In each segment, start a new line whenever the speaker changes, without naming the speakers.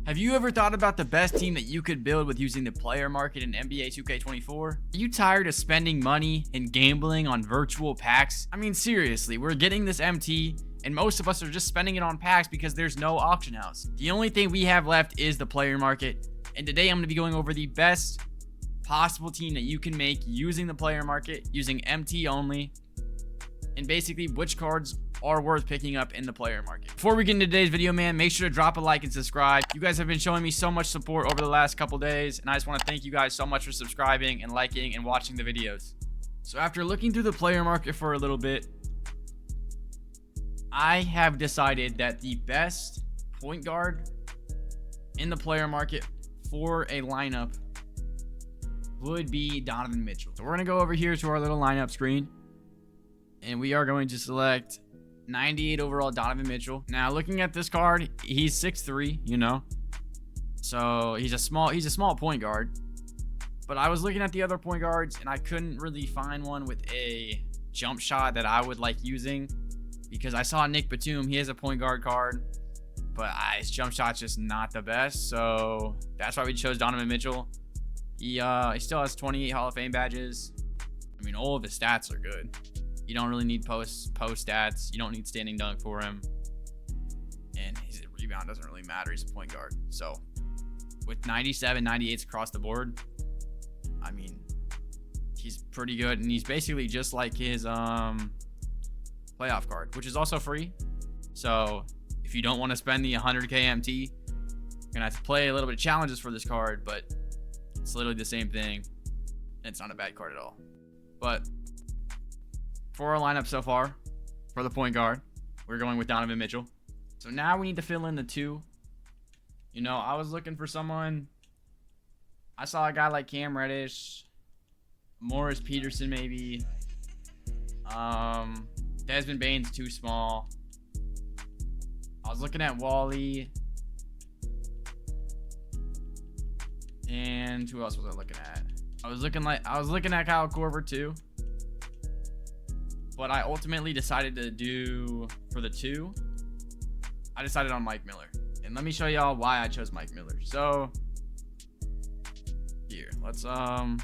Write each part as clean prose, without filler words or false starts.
Have you ever thought about the best team that you could build with using the player market in NBA 2K24? Are you tired of spending money and gambling on virtual packs? I mean, seriously, we're getting this MT, and most of us are just spending it on packs because there's no auction house. The only thing we have left is the player market, and today I'm going to be going over the best possible team that you can make using the player market, using MT only, and basically which cards are worth picking up in the player market. Before we get into today's video, man, make sure to drop a like and subscribe. You guys have been showing me so much support over the last couple days, and I just want to thank you guys so much for subscribing and liking and watching the videos. So after looking through the player market for a little bit, I have decided that the best point guard in the player market for a lineup would be Donovan Mitchell. So we're going to go over here to our little lineup screen, and we are going to select 98 overall Donovan Mitchell. Now looking at this card, he's 6'3", you know, so he's a small point guard. But I was looking at the other point guards and I couldn't really find one with a jump shot that I would like using, because I saw Nick Batum, he has a point guard card, but his jump shot's just not the best. So that's why we chose Donovan Mitchell. He still has 28 Hall of Fame badges. I mean, all of his stats are good. You don't really need post stats. You don't need standing dunk for him. And his rebound doesn't really matter. He's a point guard. So with 97, 98s across the board, I mean, he's pretty good. And he's basically just like his playoff card, which is also free. So if you don't want to spend the 100K MT, you're going to have to play a little bit of challenges for this card, but it's literally the same thing. It's not a bad card at all. But for our lineup so far, for the point guard, we're going with Donovan Mitchell. So now we need to fill in the two. You know, I was looking for someone. I saw a guy like Cam Reddish, Morris Peterson maybe. Desmond Bane's too small. I was looking at Wally. And who else was I looking at? I was looking at Kyle Korver too. But I ultimately decided to do, for the two, I decided on Mike Miller. And let me show y'all why I chose Mike Miller. So here, let's go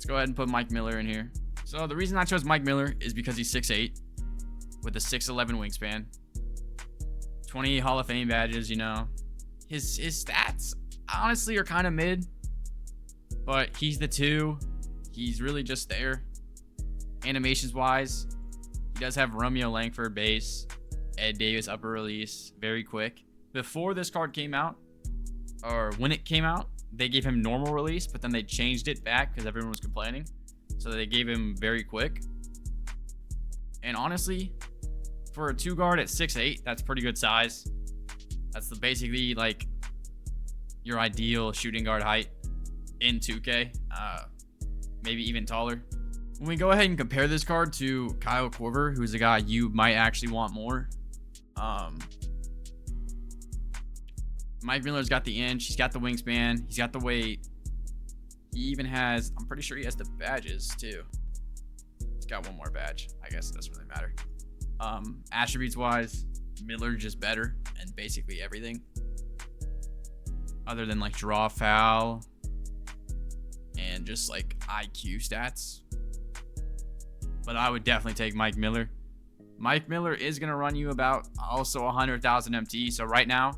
ahead and put Mike Miller in here. So the reason I chose Mike Miller is because he's 6'8" with a 6'11" wingspan, 28 Hall of Fame badges. You know, his stats honestly are kind of mid, but he's the two. He's really just there. Animations wise, he does have Romeo Langford base, Ed Davis upper release, very quick. Before this card came out, or when it came out, they gave him normal release, but then they changed it back because everyone was complaining. So they gave him very quick. And honestly, for a two guard at 6'8", that's pretty good size. That's basically like your ideal shooting guard height in 2K, maybe even taller. When we go ahead and compare this card to Kyle Korver, who's a guy you might actually want more, Mike Miller's got the inch, he's got the wingspan, he's got the weight. He even has, I'm pretty sure he has the badges too. He's got one more badge. I guess it doesn't really matter. Attributes wise, Miller just better and basically everything. Other than like draw foul and just like IQ stats. But I would definitely take Mike Miller. Mike Miller is going to run you about also 100,000 MT. So right now,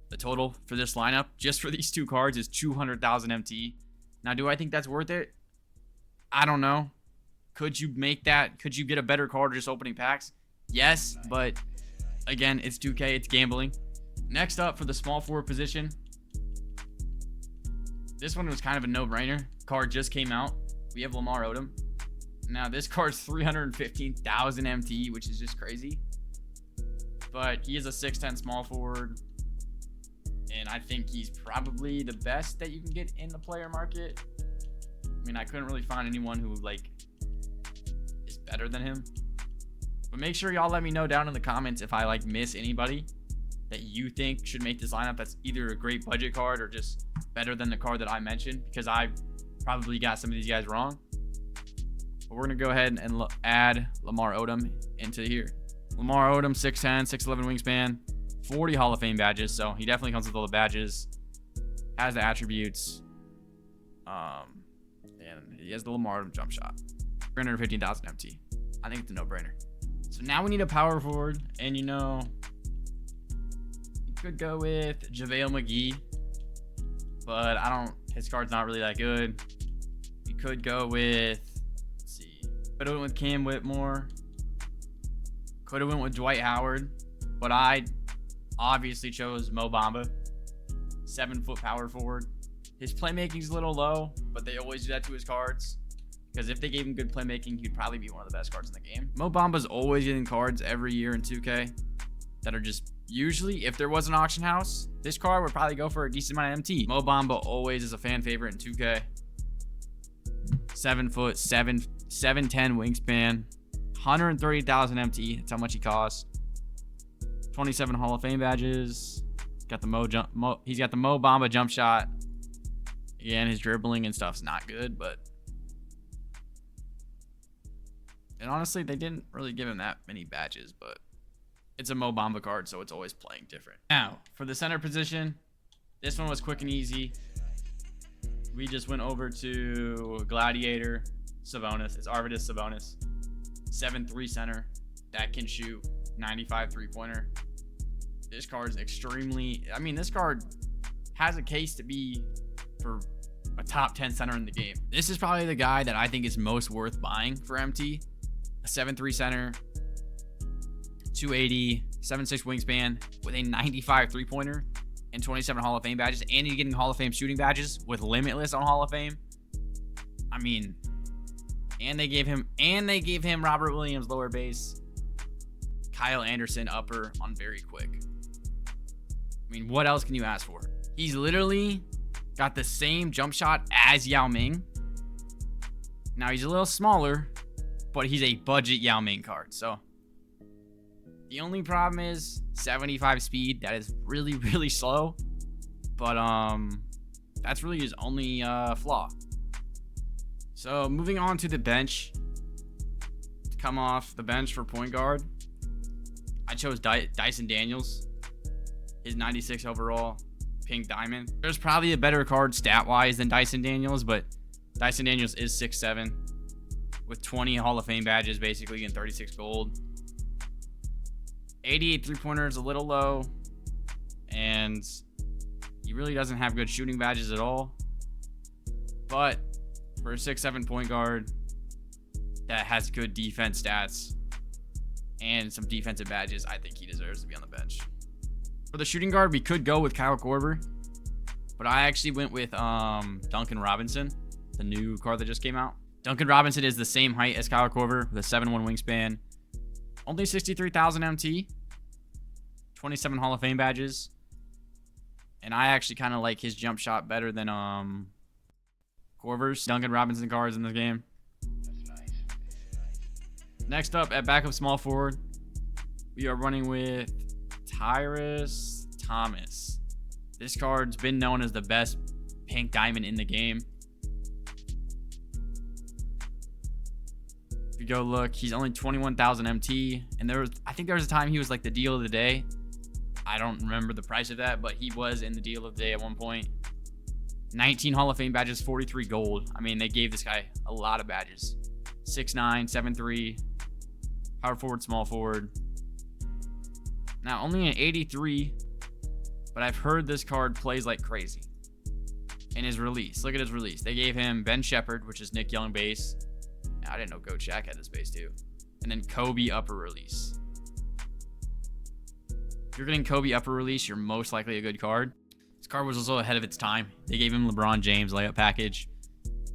the total for this lineup, just for these two cards, is 200,000 MT. Now, do I think that's worth it? I don't know. Could you make that? Could you get a better card just opening packs? Yes, but again, it's 2K, it's gambling. Next up for the small forward position. This one was kind of a no-brainer. Card just came out. We have Lamar Odom. Now, this card's 315,000 MT, which is just crazy. But he is a 6'10" small forward. And I think he's probably the best that you can get in the player market. I mean, I couldn't really find anyone who, like, is better than him. But make sure y'all let me know down in the comments if I, like, miss anybody that you think should make this lineup that's either a great budget card or just better than the card that I mentioned. Because I probably got some of these guys wrong. But we're going to go ahead and add Lamar Odom into here. Lamar Odom, 6'10", 6'11" wingspan. 40 Hall of Fame badges, so he definitely comes with all the badges. Has the attributes. And he has the Lamar jump shot. 315,000 MT. I think it's a no-brainer. So now we need a power forward, and you could go with JaVale McGee, but his card's not really that good. You could go with, let's see, could have went with Cam Whitmore. Could have went with Dwight Howard, but I obviously chose Mo Bamba, 7-foot power forward. His playmaking's a little low, but they always do that to his cards. Because if they gave him good playmaking, he'd probably be one of the best cards in the game. Mo Bamba's always getting cards every year in 2K that are just, usually, if there was an auction house, this card would probably go for a decent amount of MT. Mo Bamba always is a fan favorite in 2K. 7-foot, 7'10" wingspan, 130,000 MT. That's how much he costs. 27 Hall of Fame badges. He's got the Mo Bamba jump shot. Again, his dribbling and stuff's not good, but. And honestly, they didn't really give him that many badges, but it's a Mo Bamba card, so it's always playing different. Now, for the center position, this one was quick and easy. We just went over to Gladiator Sabonis. It's Arvidas Sabonis. 7'3" center that can shoot 95 3-pointer. This card's extremely, this card has a case to be for a top 10 center in the game. This is probably the guy that I think is most worth buying for MT. A 7'3" center, 280, 7'6" wingspan with a 95 3-pointer and 27 Hall of Fame badges, and you're getting Hall of Fame shooting badges with Limitless on Hall of Fame. And they gave him Robert Williams lower base, Kyle Anderson upper on very quick. What else can you ask for? He's literally got the same jump shot as Yao Ming. Now he's a little smaller, but he's a budget Yao Ming card. So the only problem is 75 speed. That is really, really slow. But that's really his only flaw. So moving on to the bench. To come off the bench for point guard, I chose Dyson Daniels. His 96 overall, pink diamond. There's probably a better card stat-wise than Dyson Daniels, but Dyson Daniels is 6'7", with 20 Hall of Fame badges, basically, and 36 gold. 88 3-pointer is a little low, and he really doesn't have good shooting badges at all. But for a 6'7" point guard that has good defense stats and some defensive badges, I think he deserves to be on the bench. For the shooting guard, we could go with Kyle Korver, but I actually went with Duncan Robinson, the new card that just came out. Duncan Robinson is the same height as Kyle Korver with a 7'1" wingspan, only 63,000 MT, 27 Hall of Fame badges, and I actually kind of like his jump shot better than Korver's. Duncan Robinson cards in the game. Next up at backup small forward, we are running with Tyrus Thomas. This card's been known as the best pink diamond in the game. If you go look, he's only 21,000 MT, and I think there was a time he was like the deal of the day. I don't remember the price of that, but he was in the deal of the day at one point. 19 Hall of Fame badges, 43 gold. They gave this guy a lot of badges. 6'9", 7'3", power forward, small forward. Now, only an 83, but I've heard this card plays like crazy. In his release, look at his release. They gave him Ben Shepherd, which is Nick Young base. I didn't know Coach Shaq had this base too. And then Kobe upper release. If you're getting Kobe upper release, you're most likely a good card. This card was also ahead of its time. They gave him LeBron James layup package.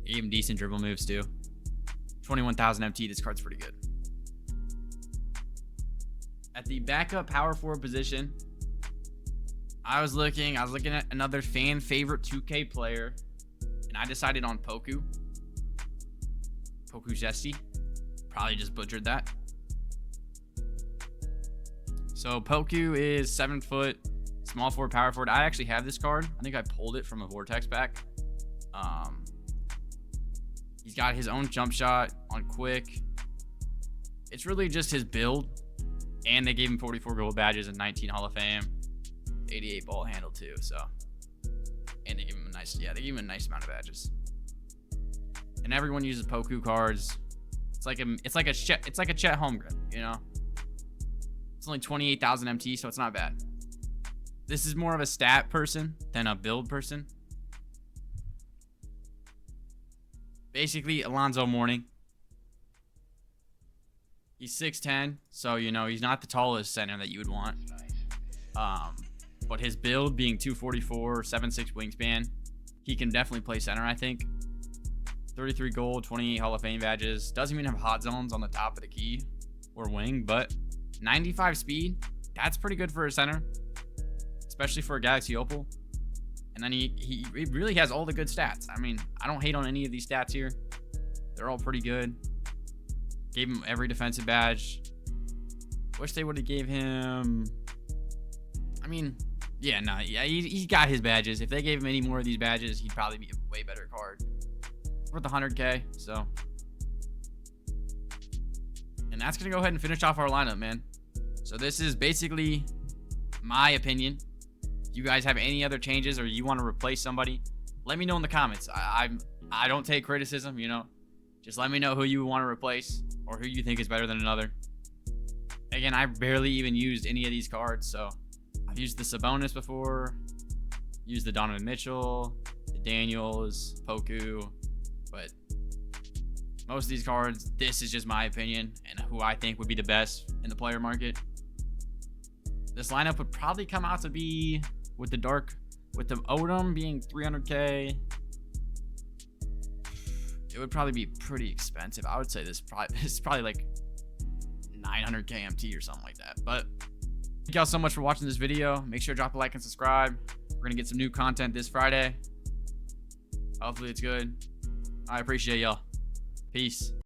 They gave him decent dribble moves too. 21,000 MT, this card's pretty good. At the backup power forward position, I was looking at another fan favorite 2K player, and I decided on Poku Zesty. Probably just butchered that. So Poku is 7 foot, small forward, power forward. I actually have this card. I think I pulled it from a Vortex pack. He's got his own jump shot on quick. It's really just his build. And they gave him 44 gold badges and 19 Hall of Fame. 88 ball handle too. So, and they give him a nice, yeah, they give him a nice amount of badges. And everyone uses Poku cards. It's like a Chet Holmgren, you know. It's only 28,000 MT, so it's not bad. This is more of a stat person than a build person. Basically, Alonzo Mourning. He's 6'10", so you know he's not the tallest center that you would want. But his build being 244, 7'6" wingspan, he can definitely play center, I think. 33 gold, 28 Hall of Fame badges. Doesn't even have hot zones on the top of the key or wing, but 95 speed, that's pretty good for a center, especially for a Galaxy Opal. And then he really has all the good stats. I mean, I don't hate on any of these stats here. They're all pretty good. Gave him every defensive badge. Wish they would have gave him... I mean, yeah, no, yeah, he got his badges. If they gave him any more of these badges, he'd probably be a way better card. Worth 100K, so. And that's going to go ahead and finish off our lineup, man. So this is basically my opinion. If you guys have any other changes or you want to replace somebody, let me know in the comments. I don't take criticism, you know. Just let me know who you want to replace or who you think is better than another. Again, I barely even used any of these cards, so I've used the Sabonis before, used the Donovan Mitchell, the Daniels, Poku, but most of these cards, this is just my opinion and who I think would be the best in the player market. This lineup would probably come out to be with the Odom being 300K. It would probably be pretty expensive. I would say this is probably like 900K MT or something like that. But thank y'all so much for watching this video. Make sure to drop a like and subscribe. We're gonna get some new content this Friday. Hopefully it's good. I appreciate y'all. Peace.